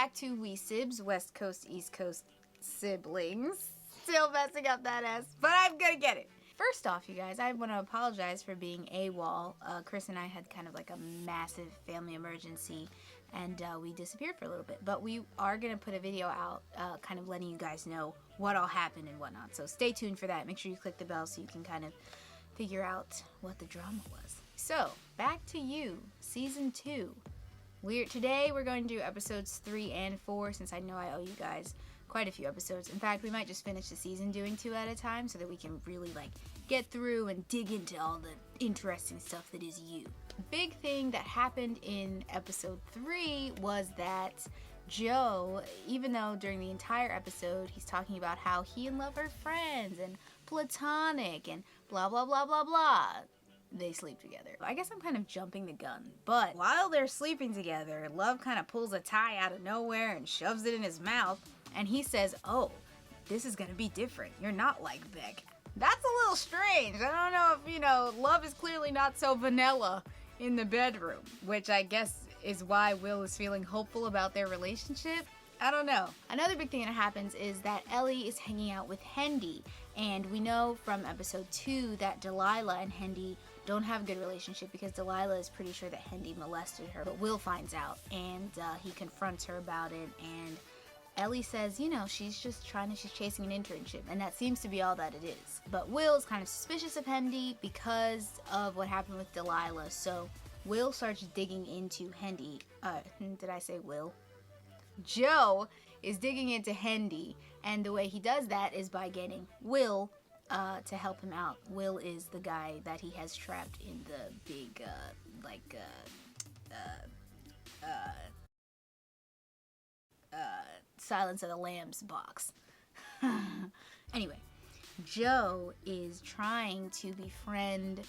back to SIBZ, West Coast, East Coast siblings. Still messing up that S, but I'm gonna get it. First off, you guys, I want to apologize for being AWOL. Chris and I had kind of like a massive family emergency, and we disappeared for a little bit. But we are going to put a video out kind of letting you guys know what all happened and whatnot. So stay tuned for that. Make sure you click the bell so you can kind of figure out what the drama was. So, back to you, Season 2. Today we're going to do episodes 3 and 4, since I know I owe you guys quite a few episodes. In fact, we might just finish the season doing 2 at a time so that we can really like get through and dig into all the interesting stuff that is you. The big thing that happened in episode 3 was that Joe, even though during the entire episode he's talking about how he and Love are friends and platonic and blah blah blah blah blah, they sleep together. I guess I'm kind of jumping the gun, but while they're sleeping together, Love kind of pulls a tie out of nowhere and shoves it in his mouth, and he says, "Oh, this is gonna be different. You're not like Beck." That's a little strange. I don't know if, Love is clearly not so vanilla in the bedroom, which I guess is why Will is feeling hopeful about their relationship. I don't know. Another big thing that happens is that Ellie is hanging out with Hendy, and we know from episode 2 that Delilah and Hendy don't have a good relationship because Delilah is pretty sure that Hendy molested her, but Will finds out, and he confronts her about it, and Ellie says, she's chasing an internship, and that seems to be all that it is. But Will is kind of suspicious of Hendy because of what happened with Delilah, so Will starts digging into Hendy. Did I say Will? Joe is digging into Hendy, and the way he does that is by getting Will to help him out. Will is the guy that he has trapped in the big, Silence of the Lambs box. Anyway, Joe is trying to befriend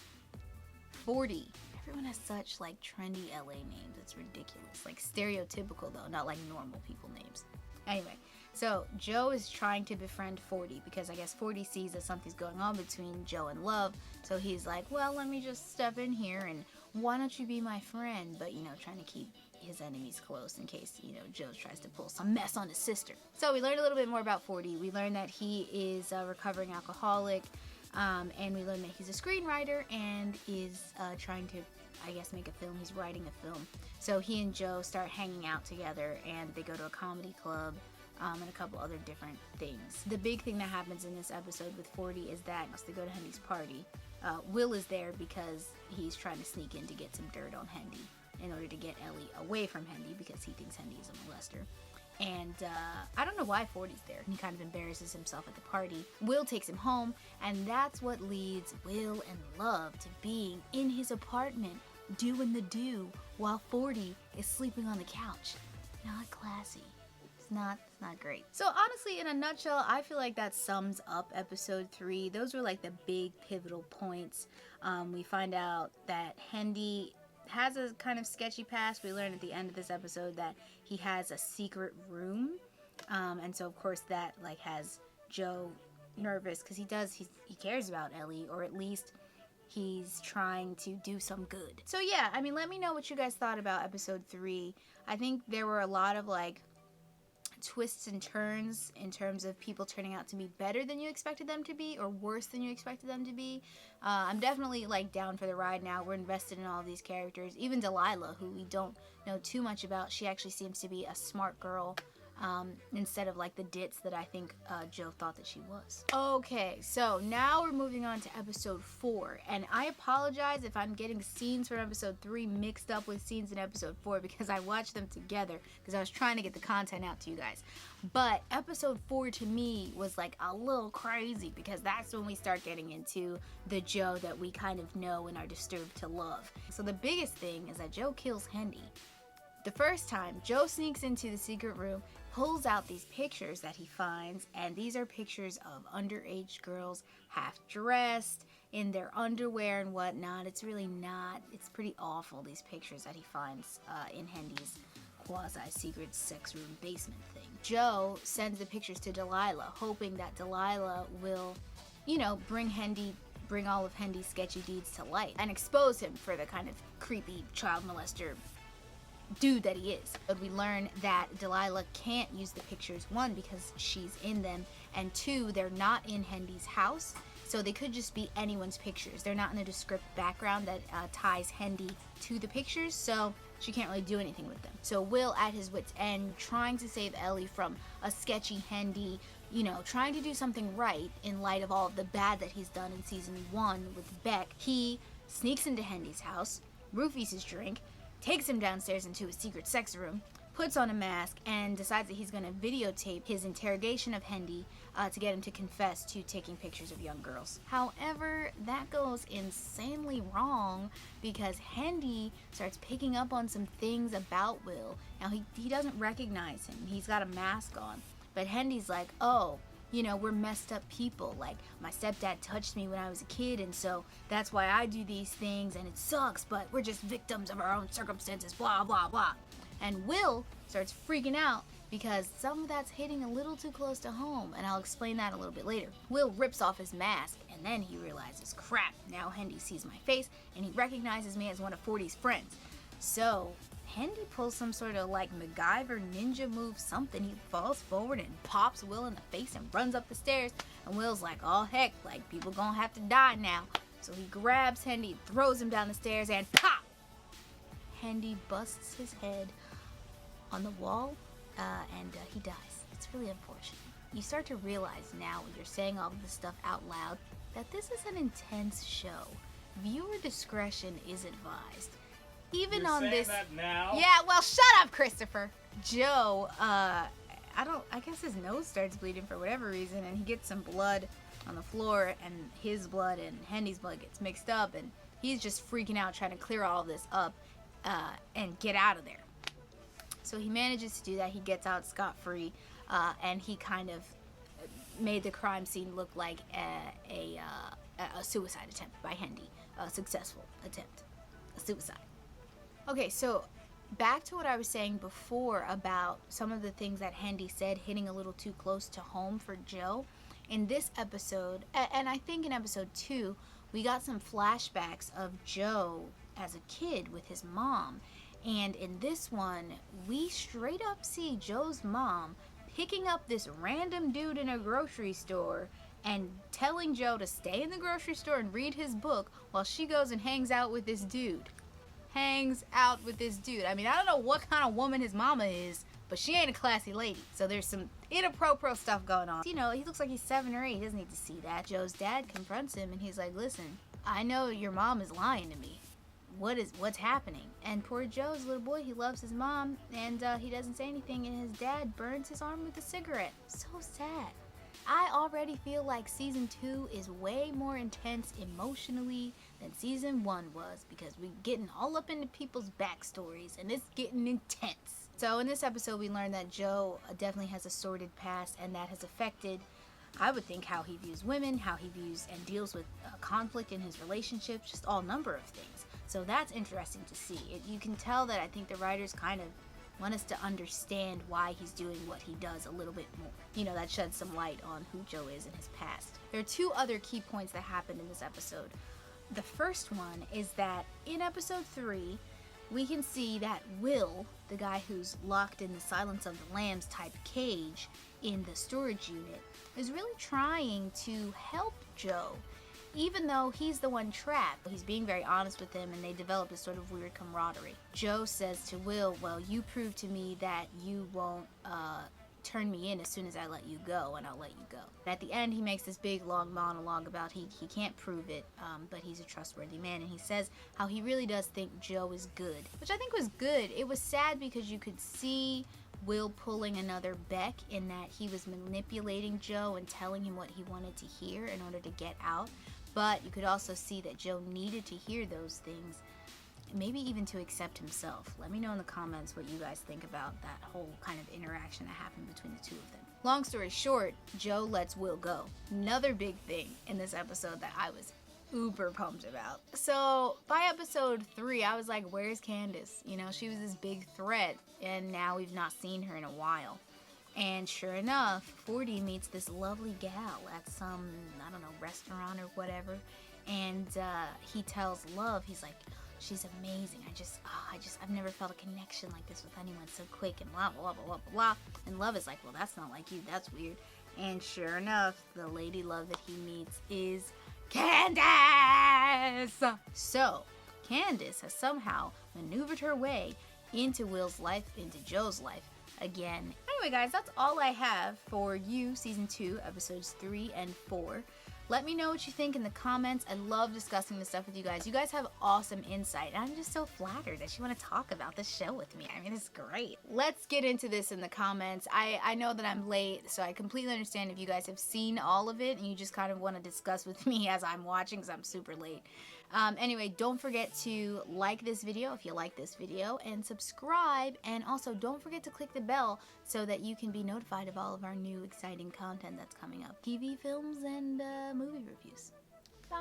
40. Everyone has such like trendy LA names. It's ridiculous. Like stereotypical though, not like normal people names. Anyway, so Joe is trying to befriend 40 because I guess 40 sees that something's going on between Joe and Love. So he's like, well, let me just step in here and why don't you be my friend? But, trying to keep his enemies close in case, Joe tries to pull some mess on his sister. So we learned a little bit more about 40. We learned that he is a recovering alcoholic, and we learned that he's a screenwriter and is trying to, I guess, make a film. He's writing a film. So he and Joe start hanging out together, and they go to a comedy club, and a couple other different things. The big thing that happens in this episode with 40 is that they go to Hendy's party. Will is there because he's trying to sneak in to get some dirt on Hendy in order to get Ellie away from Hendy because he thinks Hendy is a molester. And I don't know why 40's there. He kind of embarrasses himself at the party. Will takes him home, and that's what leads Will and Love to being in his apartment doing the do while 40 is sleeping on the couch. Not classy. It's not great. So honestly, in a nutshell, I feel like that sums up episode 3. Those were like the big pivotal points. We find out that Hendy has a kind of sketchy past. We learn at the end of this episode that he has a secret room, and so of course that like has Joe nervous because he cares about Ellie, or at least he's trying to do some good. So yeah, let me know what you guys thought about episode 3. I think there were a lot of like twists and turns in terms of people turning out to be better than you expected them to be or worse than you expected them to be. I'm definitely like down for the ride now. We're invested in all of these characters. Even Delilah, who we don't know too much about, she actually seems to be a smart girl, instead of like the ditz that I think Joe thought that she was. Okay, so now we're moving on to episode 4, and I apologize if I'm getting scenes from episode 3 mixed up with scenes in episode 4 because I watched them together because I was trying to get the content out to you guys. But episode 4 to me was like a little crazy because that's when we start getting into the Joe that we kind of know and are disturbed to love. So the biggest thing is that Joe kills Hendy. The first time, Joe sneaks into the secret room, pulls out these pictures that he finds, and these are pictures of underage girls half dressed in their underwear and whatnot. It's really not. It's pretty awful, these pictures that he finds in Hendy's quasi-secret sex room basement thing. Joe sends the pictures to Delilah, hoping that Delilah will, bring all of Hendy's sketchy deeds to light and expose him for the kind of creepy child molester dude that he is. But we learn that Delilah can't use the pictures, one, because she's in them, and two, they're not in Hendy's house, so they could just be anyone's pictures. They're not in a descriptive background that ties Hendy to the pictures, so she can't really do anything with them. So Will, at his wit's end, trying to save Ellie from a sketchy Hendy, you know, trying to do something right in light of all of the bad that he's done in season 1 with Beck, he sneaks into Hendy's house, roofies his drink, takes him downstairs into his secret sex room, puts on a mask, and decides that he's going to videotape his interrogation of Hendy to get him to confess to taking pictures of young girls. However, that goes insanely wrong because Hendy starts picking up on some things about Will. Now, he doesn't recognize him. He's got a mask on. But Hendy's like, oh, you know, we're messed up people. Like, my stepdad touched me when I was a kid, and so that's why I do these things, and it sucks, but we're just victims of our own circumstances, blah, blah, blah. And Will starts freaking out because some of that's hitting a little too close to home, and I'll explain that a little bit later. Will rips off his mask, and then he realizes, crap, now Hendy sees my face, and he recognizes me as one of 40's friends. So Hendy pulls some sort of like MacGyver ninja move, something. He falls forward and pops Will in the face and runs up the stairs, and Will's like, oh heck, like people gonna have to die now. So he grabs Hendy, throws him down the stairs, and pop! Hendy busts his head on the wall, and he dies. It's really unfortunate. You start to realize now when you're saying all of this stuff out loud that this is an intense show. Viewer discretion is advised. Even You're on saying this. That now? Yeah, well, shut up, Christopher. Joe, I guess his nose starts bleeding for whatever reason, and he gets some blood on the floor, and his blood and Hendy's blood gets mixed up, and he's just freaking out trying to clear all of this up and get out of there. So he manages to do that. He gets out scot-free, and he kind of made the crime scene look like a suicide attempt by Hendy. A successful attempt. A suicide. Okay, so back to what I was saying before about some of the things that Hendy said hitting a little too close to home for Joe. In this episode, and I think in episode 2, we got some flashbacks of Joe as a kid with his mom. And in this one, we straight up see Joe's mom picking up this random dude in a grocery store and telling Joe to stay in the grocery store and read his book while she goes and hangs out with this dude. I mean, I don't know what kind of woman his mama is, but she ain't a classy lady. So there's some inappropriate stuff going on. You know, he looks like he's 7 or 8. He doesn't need to see that. Joe's dad confronts him and he's like, listen, I know your mom is lying to me. What's happening? And poor Joe's little boy, he loves his mom, and he doesn't say anything, and his dad burns his arm with a cigarette. So sad. I already feel like season 2 is way more intense emotionally than season 1 was, because we're getting all up into people's backstories, and it's getting intense. So in this episode, we learn that Joe definitely has a sordid past, and that has affected, I would think, how he views women, how he views and deals with conflict in his relationships, just all number of things. So that's interesting to see. You can tell that I think the writers kind of want us to understand why he's doing what he does a little bit more. You know, that sheds some light on who Joe is in his past. There are 2 other key points that happened in this episode. The first one is that in episode 3, we can see that Will, the guy who's locked in the Silence of the Lambs type cage in the storage unit, is really trying to help Joe. Even though he's the one trapped, he's being very honest with him, and they develop this sort of weird camaraderie. Joe says to Will, well, you prove to me that you won't turn me in as soon as I let you go, and I'll let you go. At the end, he makes this big, long monologue about he can't prove it, but he's a trustworthy man, and he says how he really does think Joe is good, which I think was good. It was sad because you could see Will pulling another Beck in that he was manipulating Joe and telling him what he wanted to hear in order to get out. But you could also see that Joe needed to hear those things, maybe even to accept himself. Let me know in the comments what you guys think about that whole kind of interaction that happened between the 2 of them. Long story short, Joe lets Will go. Another big thing in this episode that I was uber pumped about. So by episode 3, I was like, where's Candace? You know, she was this big threat, and now we've not seen her in a while. And sure enough, 40 meets this lovely gal at some, I don't know, restaurant or whatever. And he tells Love, he's like, She's amazing. I've never felt a connection like this with anyone so quick and blah, blah, blah, blah, blah, blah. And Love is like, well, that's not like you. That's weird. And sure enough, the lady love that he meets is Candace. So, Candace has somehow maneuvered her way into Will's life, into Joe's life again. Anyway, guys, that's all I have for You, Season 2, Episodes 3 and 4. Let me know what you think in the comments. I love discussing this stuff with you guys. You guys have awesome insight, and I'm just so flattered that you want to talk about this show with me. I mean, it's great. Let's get into this in the comments. I know that I'm late, so I completely understand if you guys have seen all of it and you just kind of want to discuss with me as I'm watching because I'm super late. Anyway, don't forget to like this video if you like this video, and subscribe, and also don't forget to click the bell so that you can be notified of all of our new exciting content that's coming up. TV, films, and movie reviews. Bye!